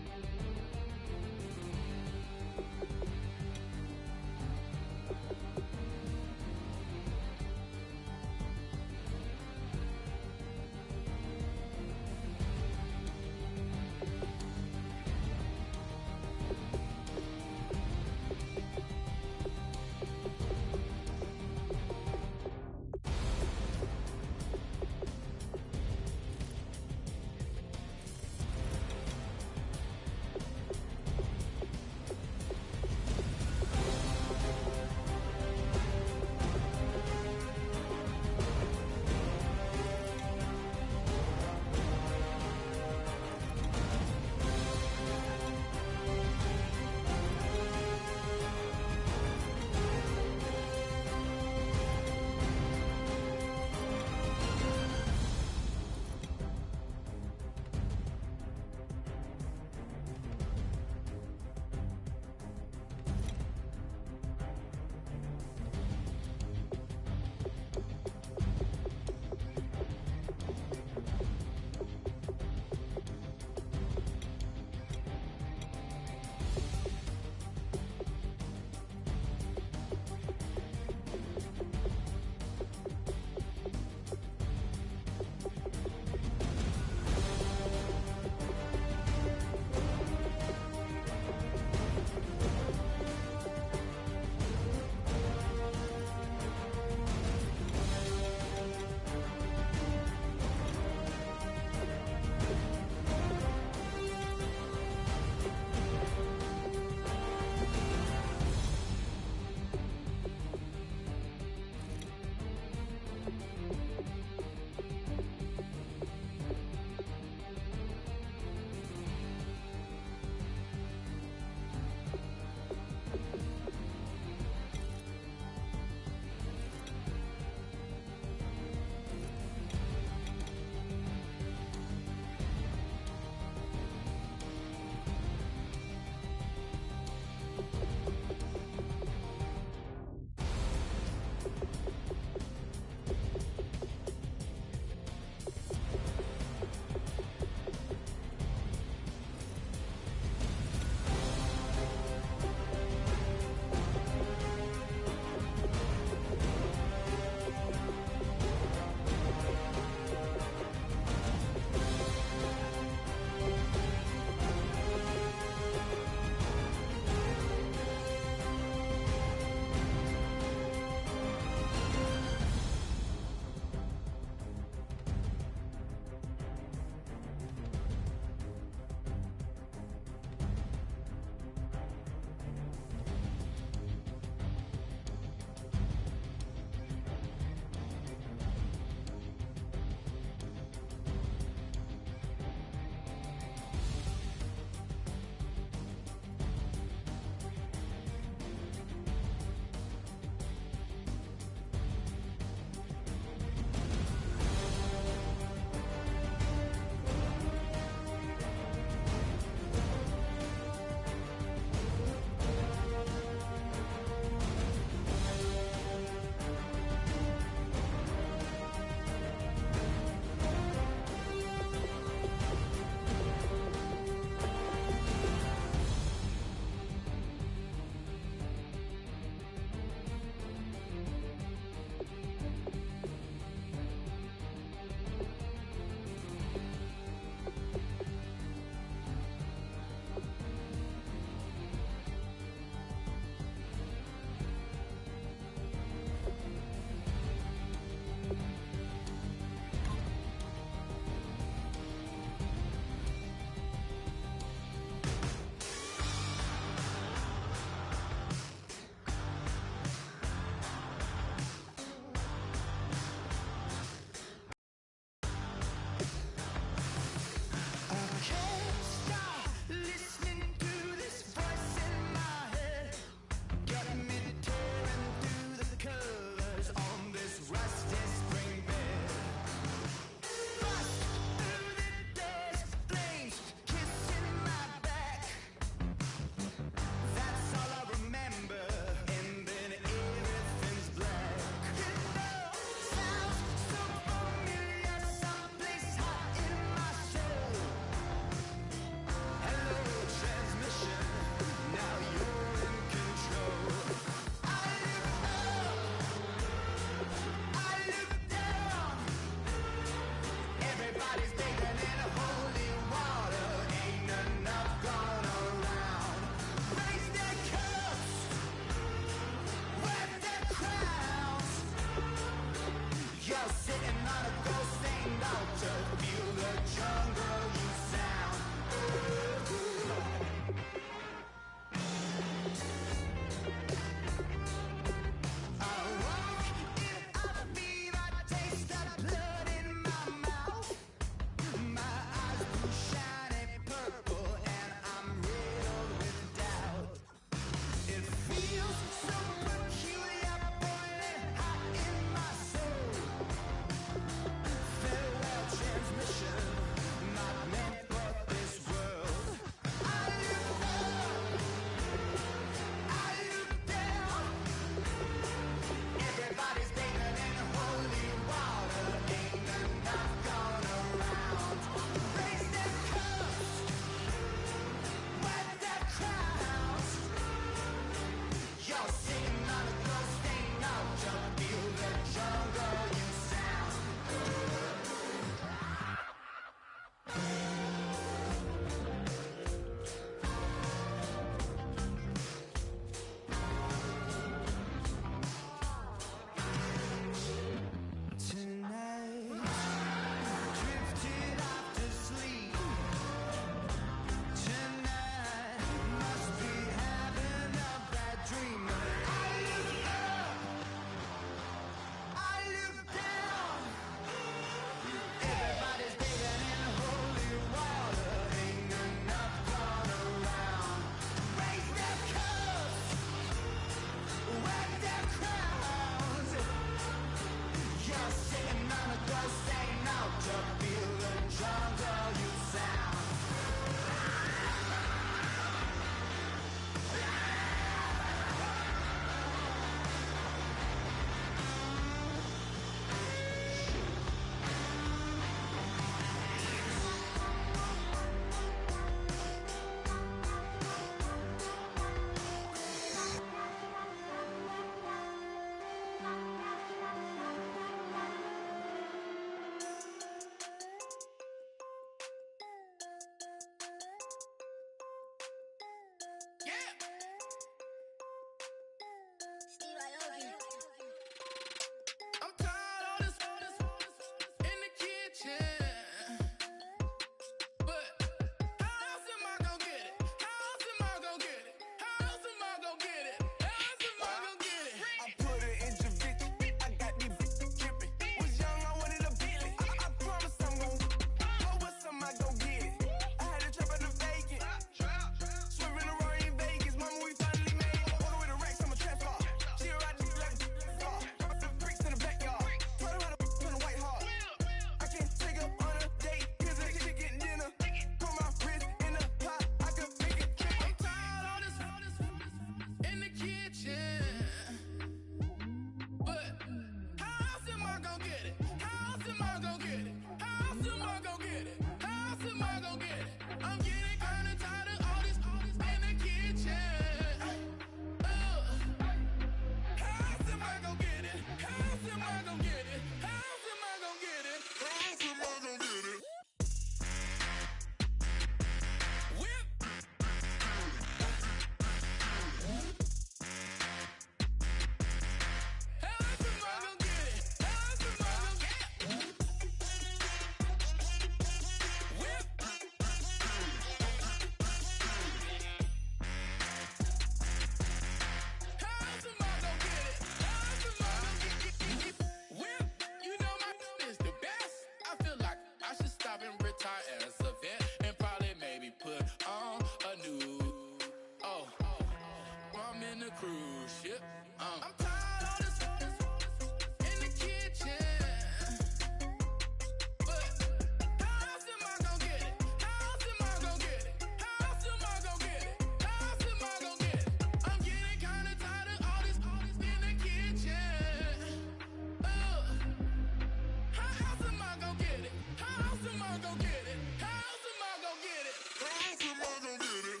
am I gonna get it? How else am I gonna get it? How else am I gonna get it?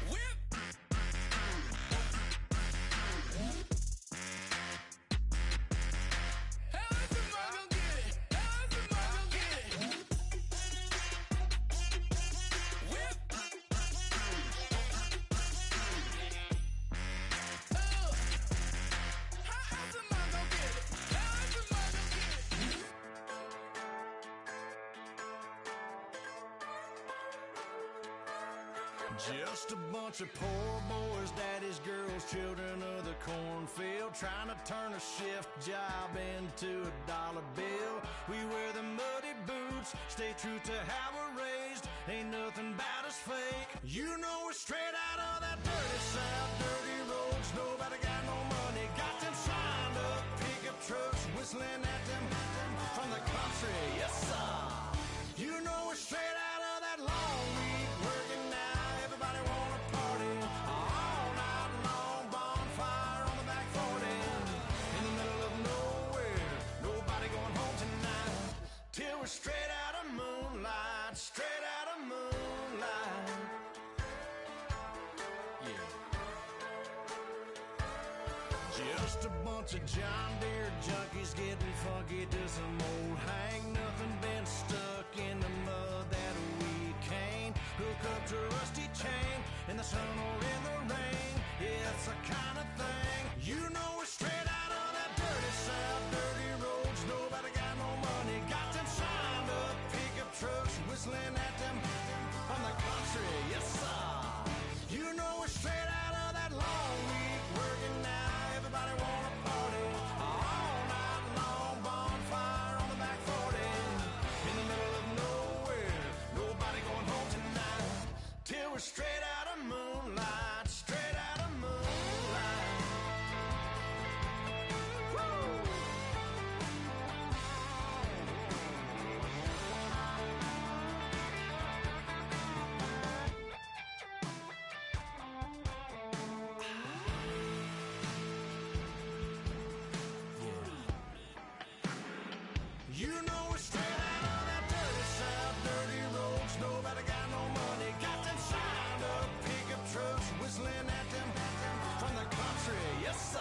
Whip. How else am I gonna get it? How else am I gonna get it? Whip. How else am I gonna get it? How else am I gonna get it? Just a bunch of poor boys, daddy's girls, children of the cornfield, trying to turn a shift job into a dollar bill. We wear the muddy boots, stay true to how we're raised. Ain't nothing about us fake. You know we're straight out of that dirty south, dirty roads. Nobody got no money, got them signed up pickup trucks, whistling at them from the country. Yes, sir. You know we're straight out of that long week working now. Everybody wanna party all night long, bonfire on the back 40 in the middle of nowhere. Nobody going home tonight till we're straight out of moonlight, straight out of moonlight. Yeah. Just a bunch of John Deere junkies getting funky to some old hang. Nothing been stuck in the mud that we can't hook up to a rusty chain in the sun or in the rain. Yeah, it's the kind of thing. You know we're straight out of that dirty south, dirty roads. Nobody got no money, got them signed up pickup trucks, whistling at them from the country. Yes, sir. You know we're straight out of that long week working now. Everybody wanna party all night long, bonfire on the back 40 in the middle of nowhere. Nobody going home tonight till we're straight out of moonlight, straight out of moonlight. Woo! You know we're straight out of that dirty south, dirty roads. Nobody got no money, got them signed up pickup trucks, whistling at them from the country. Yes, sir.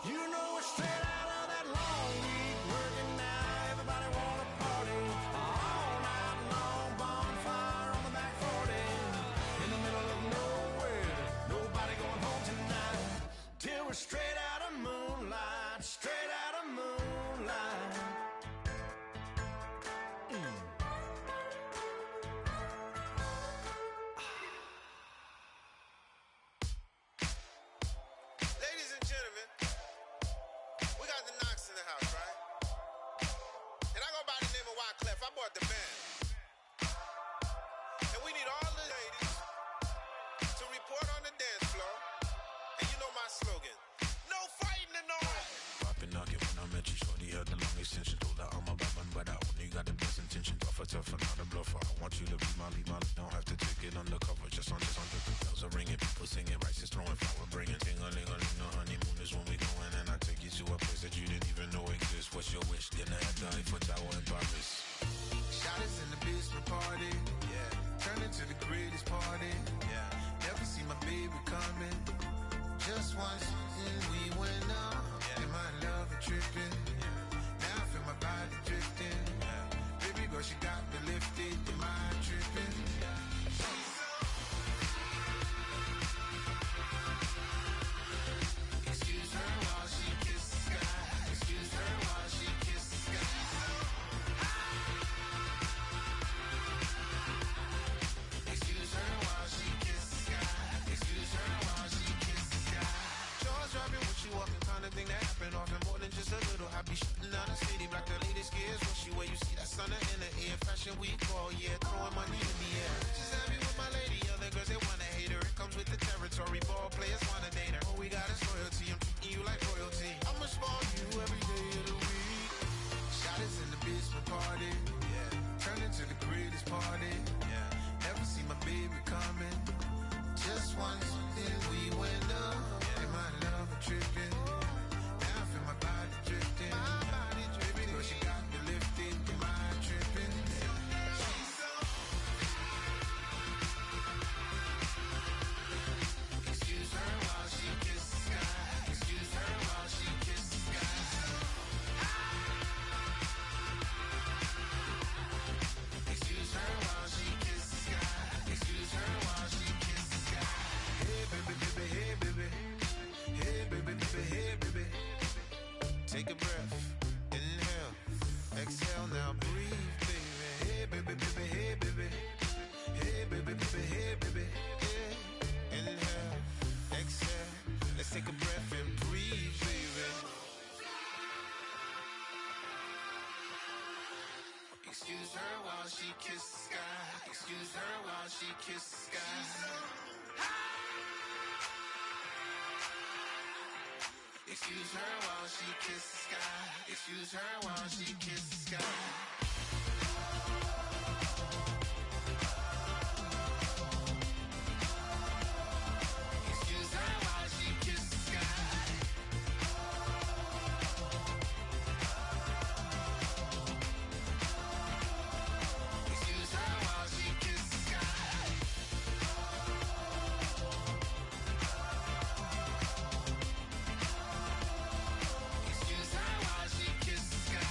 You know we're straight out of that long week working now. Everybody wanna party all night long, bonfire on the back 40 in the middle of nowhere. Nobody going home tonight till we're straight out of moonlight, straight out of moonlight. Ladies and gentlemen, we got the Knox in the house, right? And I go by the name of Wyclef. I bought the band. And we need all the ladies to report on the dance floor. And you know my slogan, no fighting in the hall. Popping nugget when I met you, shorty had the long extension. Told her I'm a bad man, but I only got the best intention. Tougher, not a bluffer. I want you to be my lead, don't have to take it undercover. Just on the bells are ringing, people singing, rice is throwing, flower bringing. Ting-a-ling-a-ling, the honeymoon is when we going, and I take you to a place that you didn't even know exists. What's your wish? Dinner at the Eiffel Tower in Paris. Shot us in the basement party, yeah. Turn into the greatest party, yeah. Never see my baby coming. Just once, and we went up, yeah. And my love a tripping, yeah. Now I feel my body drifting, yeah. Baby girl, she got me lifted, the mind tripping, yeah. Excuse her while she kisses the sky. Excuse her while she kisses the sky. Excuse her while she kisses the sky. Excuse her while she kisses the sky. Jaws dropping when she walking, kind of thing that happen often. More than just a little. I be shooting down the city, block the latest gears. When she where you see that sun in the air. Fashion week all year, throwing money in the air. She's happy with my lady, other girls they wanna hate her. It comes with the territory, ball players wanna date her. All we got is loyalty, I'm treating you like royalty. I'ma spoil you every day of the week. Shot us in the basement party, yeah. Turn into the greatest party, yeah. Never see my baby coming. Just once, then we went up, yeah. And my love a tripping. Now I feel my body drifting. My body dripping. Baby girl, she got Inhale, exhale, now breathe, baby. Hey, baby, baby, hey, baby. Hey, baby, baby, hey, baby. Yeah. Inhale, exhale. Let's take a breath and breathe, baby. Excuse her while she kisses the sky. Excuse her while she kisses the sky. Excuse her while she kisses the sky. Excuse her while she kisses the sky. Excuse her while she kisses the sky. Excuse her while she kisses the sky. Excuse her while she kisses the sky.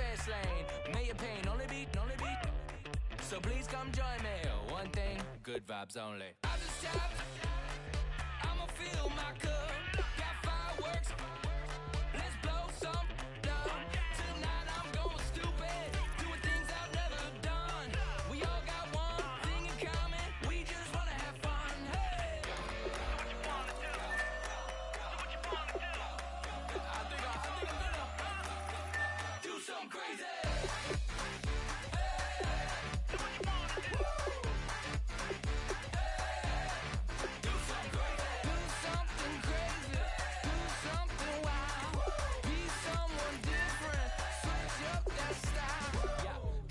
fast lane. May your pain only be. So please come join me. One thing, good vibes only. I just tapped. I'ma fill my cup. Got fireworks. Let's blow some down. Tonight I'm going stupid. Doing things I've never done. We all got one thing in common. We just wanna have fun. Hey. Do what you wanna do. Do what you wanna do. I think I'm gonna do something crazy.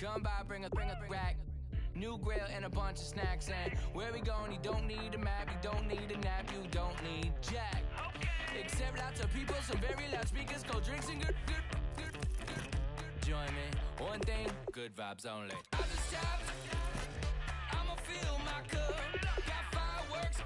Come by, bring a rack. New grill and a bunch of snacks. And where we going, you don't need a map. You don't need a nap. You don't need jack. Except lots of people, some very loud speakers, cold drinks and good. Join me. One thing, good vibes only. I just tapped. I'ma fill my cup. Got fireworks.